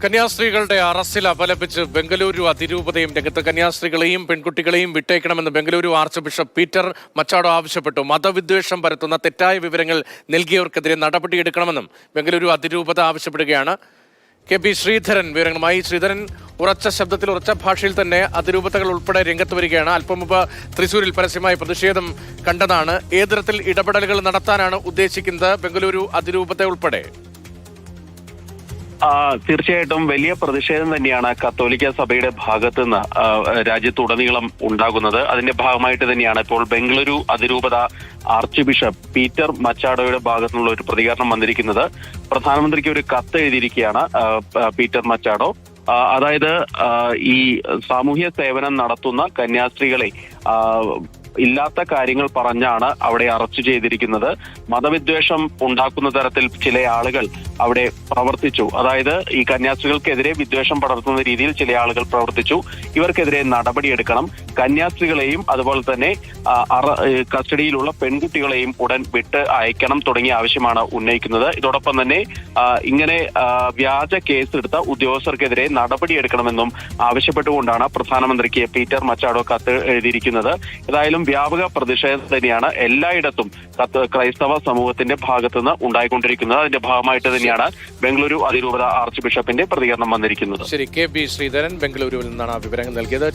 കന്യാസ്ത്രീകളുടെ അറസ്റ്റിൽ അപലപിച്ച് ബംഗളൂരു അതിരൂപതയും രംഗത്ത്. കന്യാസ്ത്രീകളെയും പെൺകുട്ടികളെയും വിട്ടേക്കണമെന്ന് Bengaluru archbishop Peter Machado ആവശ്യപ്പെട്ടു. മതവിദ്വേഷം പരത്തുന്ന തെറ്റായ വിവരങ്ങൾ നൽകിയവർക്കെതിരെ നടപടിയെടുക്കണമെന്നും ബംഗളൂരു അതിരൂപത ആവശ്യപ്പെടുകയാണ്. കെ.പി. ശ്രീധരൻ വിവരങ്ങളുമായി. ശ്രീധരൻ, ഉറച്ച ശബ്ദത്തിൽ ഉറച്ച ഭാഷയിൽ തന്നെ അതിരൂപതകൾ ഉൾപ്പെടെ രംഗത്ത് വരികയാണ്. അല്പം മുമ്പ് തൃശൂരിൽ പരസ്യമായ പ്രതിഷേധം കണ്ടതാണ്. ഏത് തരത്തിൽ ഇടപെടലുകൾ നടത്താനാണ് ഉദ്ദേശിക്കുന്നത് ബംഗളൂരു അതിരൂപത ഉൾപ്പെടെ? തീർച്ചയായിട്ടും വലിയ പ്രതിഷേധം തന്നെയാണ് കത്തോലിക്ക സഭയുടെ ഭാഗത്തു നിന്ന് രാജ്യത്തുടനീളം ഉണ്ടാകുന്നത്. അതിന്റെ ഭാഗമായിട്ട് തന്നെയാണ് ഇപ്പോൾ ബംഗളൂരു അതിരൂപത ആർച്ച് ബിഷപ്പ് പീറ്റർ മച്ചാഡോയുടെ ഭാഗത്തുനിന്നുള്ള ഒരു പ്രതികരണം വന്നിരിക്കുന്നത്. പ്രധാനമന്ത്രിക്ക് ഒരു കത്ത് എഴുതിയിരിക്കുകയാണ് പീറ്റർ മച്ചാഡോ. അതായത് ഈ സാമൂഹ്യ സേവനം നടത്തുന്ന കന്യാസ്ത്രീകളെ ഇല്ലാത്ത കാര്യങ്ങൾ പറഞ്ഞാണ് അവിടെ അറസ്റ്റ് ചെയ്തിരിക്കുന്നത്. മതവിദ്വേഷം ഉണ്ടാക്കുന്ന തരത്തിൽ ചില ആളുകൾ അവിടെ പ്രവർത്തിച്ചു. അതായത് ഈ കന്യാസ്ത്രീകൾക്കെതിരെ വിദ്വേഷം പടർത്തുന്ന രീതിയിൽ ചില ആളുകൾ പ്രവർത്തിച്ചു. ഇവർക്കെതിരെ നടപടിയെടുക്കണം. കന്യാസ്ത്രീകളെയും അതുപോലെ തന്നെ കസ്റ്റഡിയിലുള്ള പെൺകുട്ടികളെയും ഉടൻ വിട്ട് അയക്കണം തുടങ്ങിയ ആവശ്യമാണ് ഉന്നയിക്കുന്നത്. ഇതോടൊപ്പം തന്നെ ഇങ്ങനെ വ്യാജ കേസെടുത്ത ഉദ്യോഗസ്ഥർക്കെതിരെ നടപടിയെടുക്കണമെന്നും ആവശ്യപ്പെട്ടുകൊണ്ടാണ് പ്രധാനമന്ത്രിക്ക് പീറ്റർ മച്ചാഡോ കത്ത് എഴുതിയിരിക്കുന്നത്. ഏതായാലും വ്യാപക പ്രതിഷേധം തന്നെയാണ് എല്ലായിടത്തും ക്രൈസ്തവ സമൂഹത്തിന്റെ ഭാഗത്തുനിന്ന് ഉണ്ടായിക്കൊണ്ടിരിക്കുന്നത്. അതിന്റെ ഭാഗമായിട്ട് തന്നെയാണ് ബംഗളൂരു അതിരൂപത ആർച്ച് ബിഷപ്പിന്റെ പ്രതികരണം വന്നിരിക്കുന്നത്. ശരി, കെ.പി. ശ്രീധരൻ ബംഗളൂരുവിൽ നിന്നാണ് വിവരങ്ങൾ നൽകിയത്.